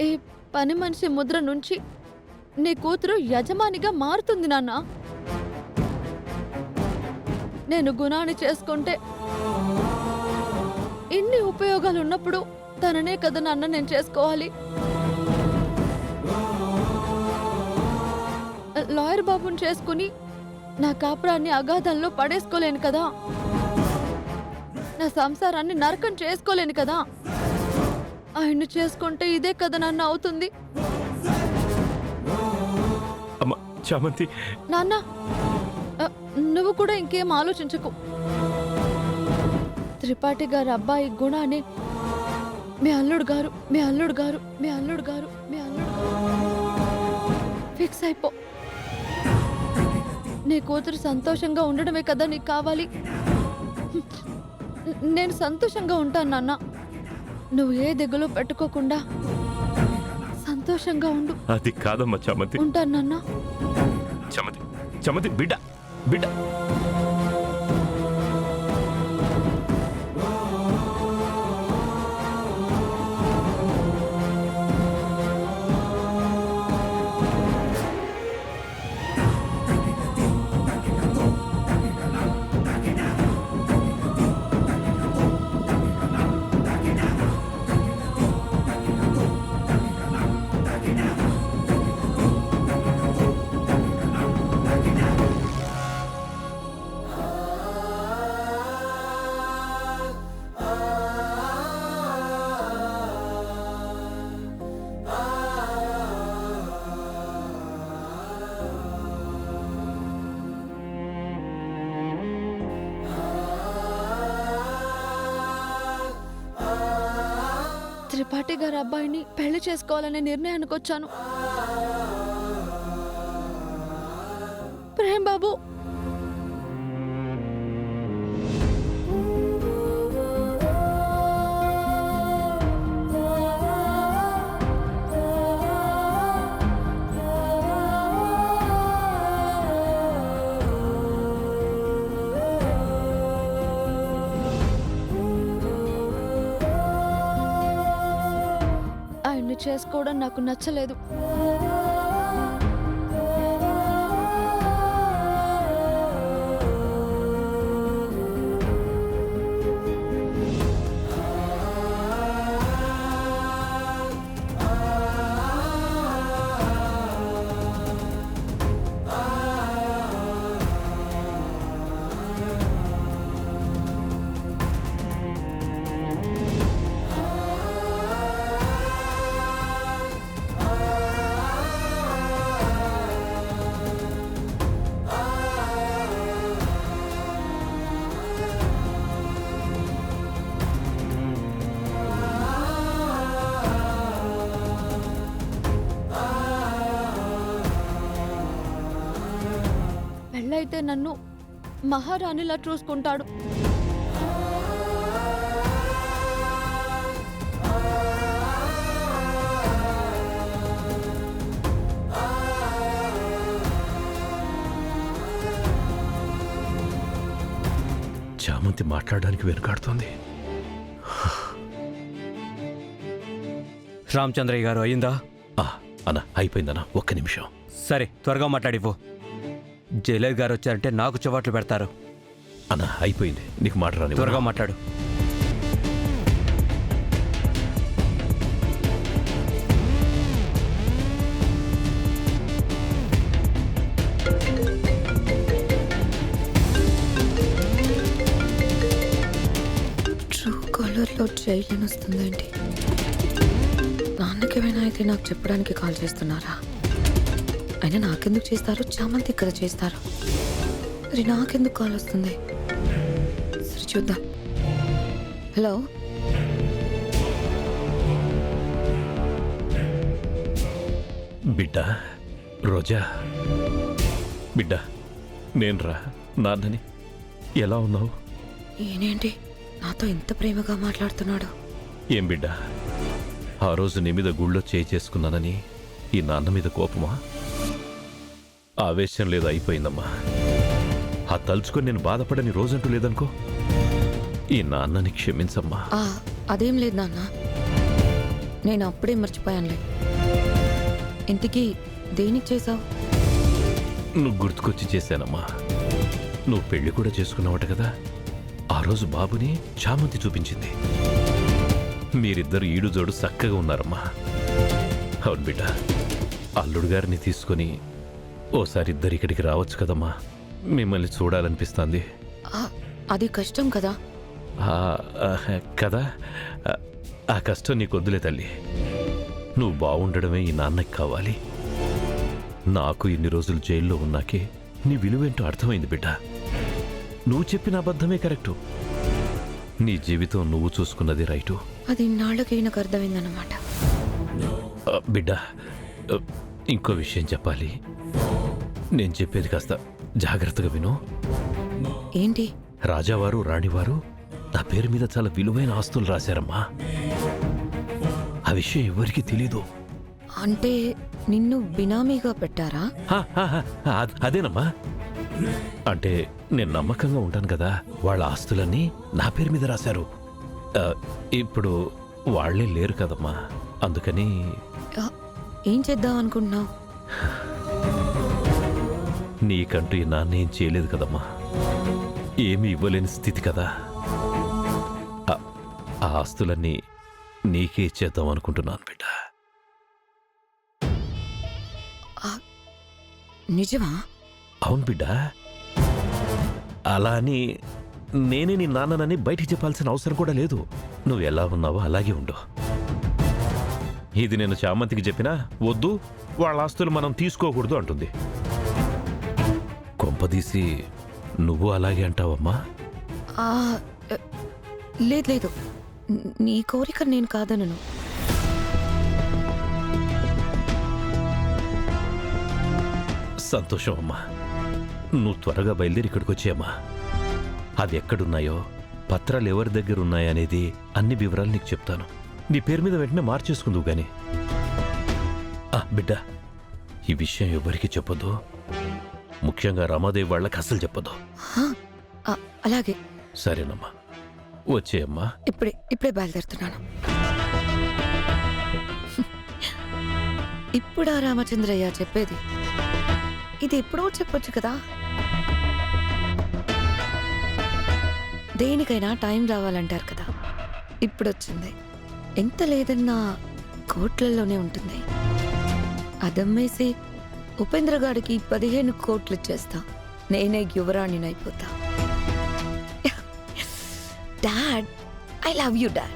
ఈ పని మనిషి ముద్ర నుంచి నీ కూతురు యజమానిగా మారుతుంది నాన్న. నేను గుణాన్ని చేసుకుంటే ఇన్ని ఉపయోగాలు ఉన్నప్పుడు తననే కదా నాన్న నేను చేసుకోవాలి. లాయర్ బాబుని చేసుకుని నా కాపురాన్ని అగాధంలో పడేసుకోలేను కదా, నా సంసారాన్ని నరకం చేసుకోలేను కదా. ఆయన్ని చేసుకుంటే ఇదే కదా నన్ను అవుతుంది. చామంతి నాన్న, నువ్వు కూడా ఇంకేం ఆలోచించకు. త్రిపాఠి గారి అబ్బాయి గుణాన్ని మీ అల్లుడు గారు ఫిక్స్ అయిపో. నీ కూతురు సంతోషంగా ఉండడమే కదా నీకు కావాలి. నేను సంతోషంగా ఉంటాను నాన్న. నువ్వు ఏ దిగులు పెట్టుకోకుండా సంతోషంగా ఉండు. అది కాదమ్మా చామంతి. ఉంటాను నాన్న. చామంతి చామంతి బిడ్డ బిడ్డ త్రిపాఠి గారి అబ్బాయిని పెళ్లి చేసుకోవాలనే నిర్ణయానికి వచ్చాను. ప్రేమ్ బాబు, ఆయన్ని చేసుకోవడం నాకు నచ్చలేదు. పెళ్ళైతే నన్ను మహారాణిలా చూసుకుంటాడు. చామంతి మాట్లాడడానికి వెనుకాడుతోంది. రామచంద్రయ్య గారు అయిందా? అన్న అయిపోయిందన్నా, ఒక్క నిమిషం. సరే త్వరగా మాట్లాడిపో. జైలర్ గారు వచ్చారంటే నాకు చవాట్లు పెడతారు. అన్న అయిపోయింది, నీకు మాట రాని. త్వరగా మాట్లాడు. ట్రూ కాలర్లో జైలు వస్తుందండి. నాన్నకేమైనా అయితే నాకు చెప్పడానికి కాల్ చేస్తున్నారా? అయినా నాకెందుకు చేస్తారు? చామంతి ఇక్కడ చేస్తారు. మరి నాకెందుకు కాల్ వస్తుంది? సరే చూద్దాం. హలో, బిడ్డ రోజా, బిడ్డ నేనురా నాన్నని. ఎలా ఉన్నావు? ఈయనేంటి నాతో ఇంత ప్రేమగా మాట్లాడుతున్నాడు? ఏం బిడ్డ, ఆ రోజు నీ మీద గుళ్ళో చేసుకున్నానని ఈ నాన్న మీద కోపమా? ఆవేశం లేదు, అయిపోయిందమ్మా. ఆ తలుచుకొని నేను బాధపడని రోజంటూ లేదనుకో. ఈ నాన్నని క్షమించమ్మా. అదేం లేదు నాన్న. నేను అప్పుడే మర్చిపోయానులే. ఇంతకీ దేనికి చేసావు? నువ్వు గుర్తుకొచ్చి చేశానమ్మా. నువ్వు పెళ్లి కూడా చేసుకున్నావట కదా, ఆ రోజు బాబుని చామంతి చూపించింది. మీరిద్దరు ఈడు జోడు చక్కగా ఉన్నారమ్మా. అవును బిడ్డ, అల్లుడు గారిని తీసుకొని ఓసారి ఇద్దరు ఇక్కడికి రావచ్చు కదమ్మా, మిమ్మల్ని చూడాలనిపిస్తుంది. అది కష్టం కదా. కదా, ఆ కష్టం నీకొద్దులే తల్లి. నువ్వు బాగుండడమే ఈ నాన్నకి కావాలి. నాకు ఇన్ని రోజులు జైల్లో ఉన్నాకే నీ విలువేంటో అర్థమైంది బిడ్డ. నువ్వు చెప్పిన అబద్ధమే కరెక్టు. నీ జీవితం నువ్వు చూసుకున్నది రైటు. అది ఇన్నాళ్ళకి నాకు అర్థమైందన్నమాట. బిడ్డ, ఇంకో విషయం చెప్పాలి. నేను చెప్పేది కాస్త జాగ్రత్తగా విను. ఏంటి? రాజావారు రాణివారు నా పేరు మీద చాలా విలువైన ఆస్తులు రాశారమ్మా. ఆ విషయం ఎవరికీ తెలీదు. అంటే నిన్ను బినామీగా పెట్టారా? అదేనమ్మా. అంటే నేను నమ్మకంగా ఉంటాను కదా, వాళ్ళ ఆస్తులన్నీ నా పేరు మీద రాశారు. ఇప్పుడు వాళ్లే లేరు కదమ్మా, అందుకని. ఏం చేద్దాం అనుకుంటున్నావు? నీకంటూ ఈ నాన్న ఏం చేయలేదు కదమ్మా, ఏమీ ఇవ్వలేని స్థితి కదా. ఆ ఆస్తులన్నీ నీకే ఇచ్చేద్దాం అనుకుంటున్నాను బిడ్డ. నిజమా? అవును బిడ్డ. అలా అని నేనే నీ నాన్ననని బయటికి చెప్పాల్సిన అవసరం కూడా లేదు. నువ్వు ఎలా ఉన్నావో అలాగే ఉండు. ఇది నేను చామంతికి చెప్పినా వద్దు, వాళ్ళ ఆస్తులు మనం తీసుకోకూడదు అంటుంది. కొంపదీసి నువ్వు అలాగే అంటావమ్మా? లేదు లేదు, నీ కోరిక నేను కాదనను. సంతోషం అమ్మా. నువ్వు త్వరగా బయలుదేరి ఇక్కడికి వచ్చేయమ్మా. అది ఎక్కడున్నాయో, పత్రాలు ఎవరి దగ్గర ఉన్నాయనేది అన్ని వివరాలు నీకు చెప్తాను. నీ పేరు మీద వెంటనే మార్చేసుకుందువు గాని. బిడ్డ, ఈ విషయం ఎవరికి చెప్పొద్దు, ముఖ్యంగా రమాదేవి వాళ్ళకి అసలు చెప్పొద్దు. అలాగే. సరేనమ్మా, వచ్చేయమ్మా. ఇప్పుడే బయలుదేరుతున్నాను. ఇప్పుడా రామచంద్రయ్య చెప్పేది? ఇది ఎప్పుడో చెప్పొచ్చు కదా. దేనికైనా టైం రావాలంటారు కదా, ఇప్పుడొచ్చింది. ఎంత లేదన్నా కోట్లలోనే ఉంటుంది. అదమ్మేసి ఉపేంద్ర గారికి 15 కోట్లు ఇచ్చేస్తా, నేనే యువరాణినైపోతా. Dad, I love you dad.